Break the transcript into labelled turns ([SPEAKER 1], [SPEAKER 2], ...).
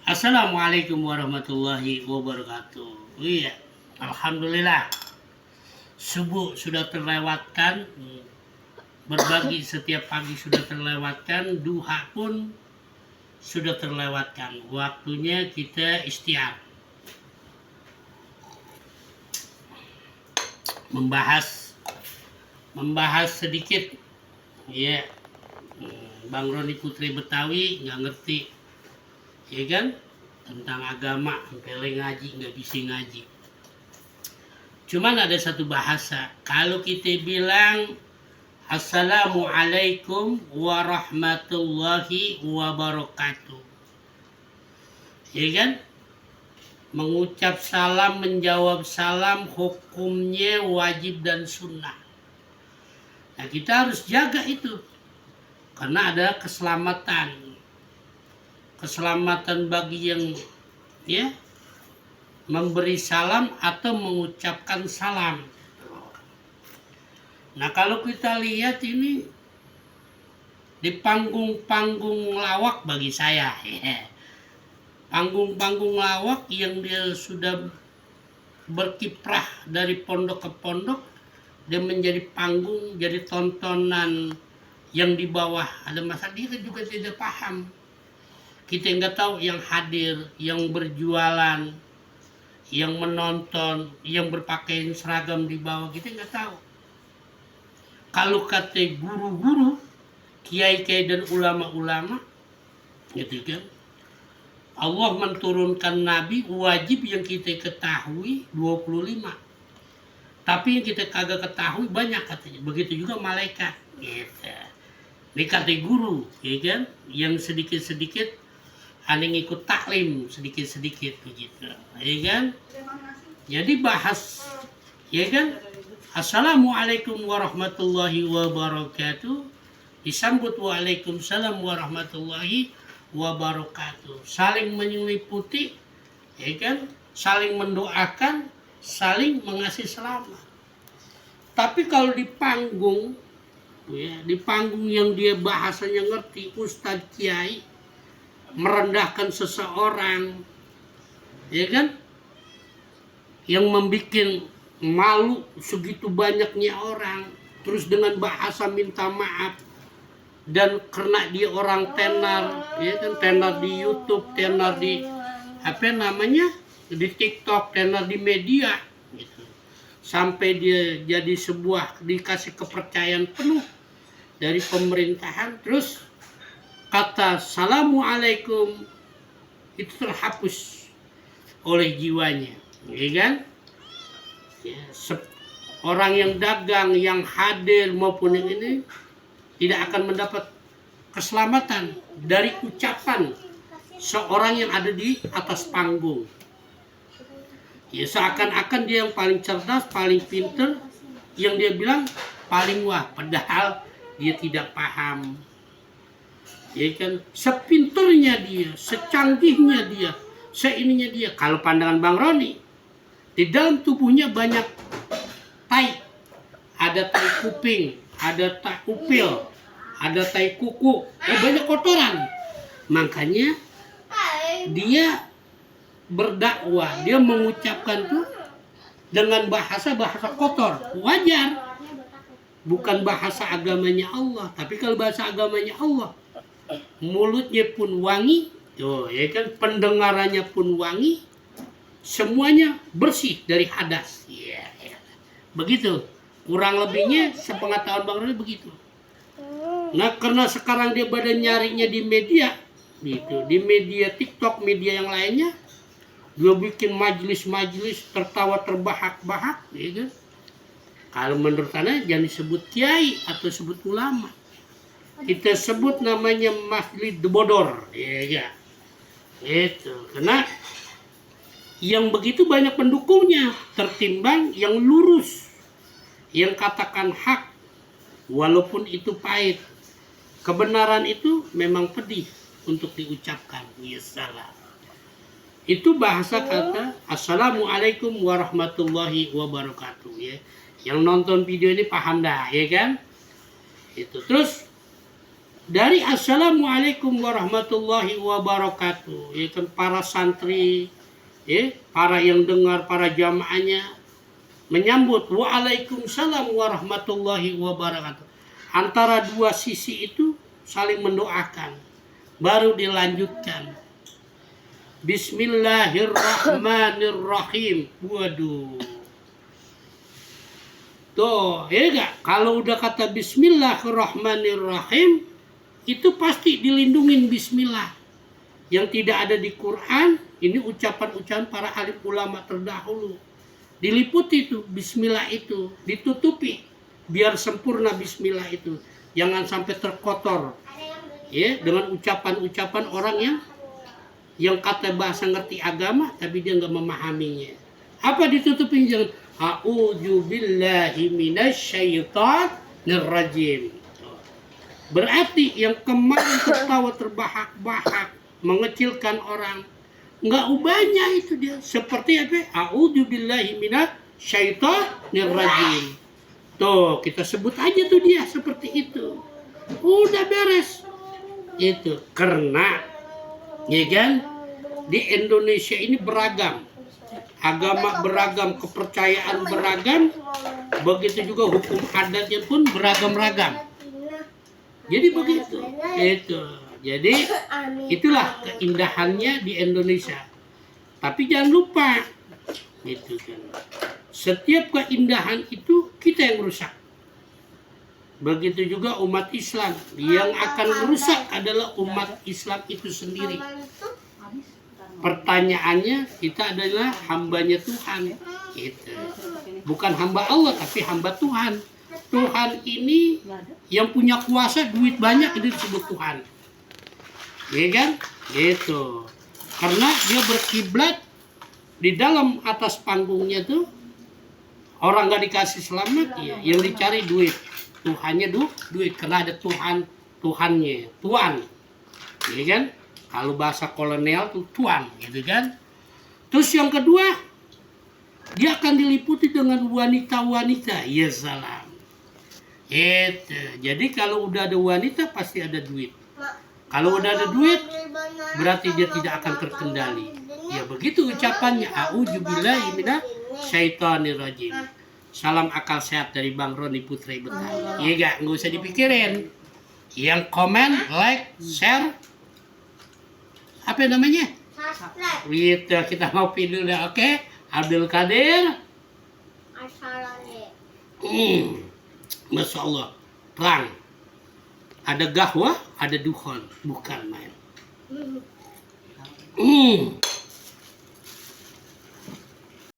[SPEAKER 1] Assalamualaikum warahmatullahi wabarakatuh. Iya, alhamdulillah. Subuh sudah terlewatkan, berbagi setiap pagi sudah terlewatkan, duha pun sudah terlewatkan. Waktunya kita istiar, membahas sedikit. Ya, Bang Roni Putri Betawi nggak ngerti, ya kan, tentang agama, sampai ngaji nggak bisa ngaji. Cuman ada satu bahasa, kalau kita bilang Assalamualaikum warahmatullahi wabarakatuh, ya kan, mengucap salam, menjawab salam, hukumnya wajib dan sunnah. Nah, kita harus jaga itu, karena ada keselamatan bagi yang memberi salam atau mengucapkan salam. Nah, kalau kita lihat ini di panggung-panggung lawak, bagi saya panggung-panggung lawak yang dia sudah berkiprah dari pondok ke pondok, dia menjadi panggung, jadi tontonan yang di bawah ada masalah, dia juga tidak paham. Kita nggak tahu yang hadir, yang berjualan, yang menonton, yang berpakaian seragam di bawah, kita nggak tahu. Kalau kata guru-guru, kiai-kiai dan ulama-ulama, gitu kan, Allah menurunkan Nabi, wajib yang kita ketahui 25. Tapi yang kita kagak ketahui banyak katanya. Begitu juga malaikat. Gitu. Ini kata guru, ya kan, yang sedikit-sedikit ada ngikut taklim sedikit-sedikit begitu, ya kan. Jadi bahas, ya kan, Assalamualaikum warahmatullahi wabarakatuh, disambut Waalaikumsalam warahmatullahi wabarakatuh, saling menyeliputi, ya kan, saling mendoakan, saling mengasih selamat. Tapi kalau di panggung, ya, di panggung yang dia bahasanya ngerti, Ustadz Kiai merendahkan seseorang, ya kan, yang membuat malu segitu banyaknya orang, terus dengan bahasa minta maaf, dan karena dia orang tenar, ya kan, tenar di YouTube, tenar di di TikTok, tenar di media, gitu. Sampai dia jadi dikasih kepercayaan penuh dari pemerintahan, terus kata Assalamualaikum itu terhapus oleh jiwanya, ya kan? Ya, orang yang dagang, yang hadir maupun yang ini tidak akan mendapat keselamatan dari ucapan seorang yang ada di atas panggung. Ya, seakan-akan dia yang paling cerdas, paling pinter, yang dia bilang paling wah, padahal dia tidak paham. Ya kan, sepinternya dia, secanggihnya dia, seininya dia. Kalau pandangan Bang Roni, di dalam tubuhnya banyak tai, ada tai kuping, ada tai upil, ada tai kuku, banyak kotoran. Makanya dia berdakwah, dia mengucapkan tuh dengan bahasa kotor, wajar. Bukan bahasa agamanya Allah, tapi kalau bahasa agamanya Allah, mulutnya pun wangi, tuh, ya kan, pendengarannya pun wangi, semuanya bersih dari hadas. Ya. Begitu, kurang lebihnya sepengetahuan Bang Roni begitu. Nah, karena sekarang dia pada nyarinya di media, gitu, di media TikTok, media yang lainnya, dia bikin majelis-majelis tertawa terbahak-bahak, gitu. Kalau menurut Anda jangan disebut kiai atau sebut ulama, kita sebut namanya Masjid Bodor, ya. Itu karena yang begitu banyak pendukungnya tertimbang yang lurus, yang katakan hak walaupun itu pahit. Kebenaran itu memang pedih untuk diucapkan. Ya salah. Itu bahasa kata Assalamualaikum warahmatullahi wabarakatuh, ya. Yang nonton video ini paham dah, ya kan? Itu terus dari assalamualaikum warahmatullahi wabarakatuh, ya kan, para santri, ya, para yang dengar, para jamaahnya menyambut waalaikumsalam warahmatullahi wabarakatuh. Antara dua sisi itu saling mendoakan, baru dilanjutkan Bismillahirrahmanirrahim. Waduh, tuh, ya gak? Kalau udah kata Bismillahirrahmanirrahim, itu pasti dilindungin Bismillah. Yang tidak ada di Quran, ini ucapan-ucapan para alim ulama terdahulu. Diliputi itu, Bismillah itu, ditutupi, biar sempurna Bismillah itu. Jangan sampai terkotor, ya, dengan ucapan-ucapan orang yang kata bahasa ngerti agama, tapi dia nggak memahaminya. Apa ditutupin? Jangan a'udzubillahi minasyaitonir rajim. Berarti yang kemarin tertawa terbahak-bahak, mengecilkan orang, nggak ubahnya itu dia. Seperti apa? A'udzubillahi minasyaitonir rajim. Tuh, kita sebut aja tuh dia seperti itu. Udah beres. Itu karena, ya kan, di Indonesia ini beragam. Agama beragam, kepercayaan beragam, begitu juga hukum adatnya pun beragam-ragam. Jadi begitu. Itu. Jadi itulah keindahannya di Indonesia. Tapi jangan lupa, gitu kan, setiap keindahan itu kita yang rusak. Begitu juga umat Islam, yang akan merusak adalah umat Islam itu sendiri. Pertanyaannya, kita adalah hambanya Tuhan, gitu. Bukan hamba Allah, tapi hamba Tuhan. Tuhan ini yang punya kuasa, duit banyak, itu disebut Tuhan, ya kan? Gitu. Karena dia berkiblat di dalam atas panggungnya tuh, orang nggak dikasih selamat, ya, yang dicari duit. Tuhannya duit, karena ada Tuhannya, tuan, ya kan? Kalau bahasa kolonial tuh tuan, gitu kan? Terus yang kedua, dia akan diliputi dengan wanita-wanita, ya salam. Itu. Jadi kalau udah ada wanita pasti ada duit. Kalau udah ada duit, berarti dia tidak akan terkendali. Ya begitu ucapannya. A'udzubillahi minasyaitonirrajim. Salam akal sehat dari Bang Roni Putra Betara. Iya nggak usah dipikirin. Yang komen, like, share, apa namanya?
[SPEAKER 2] Subscribe.
[SPEAKER 1] Gitu, kita mau dulu ya, oke? Abdul Qadir.
[SPEAKER 2] Assalamualaikum.
[SPEAKER 1] Masya Allah, terang. Ada gahwa, ada dukhon, bukan main.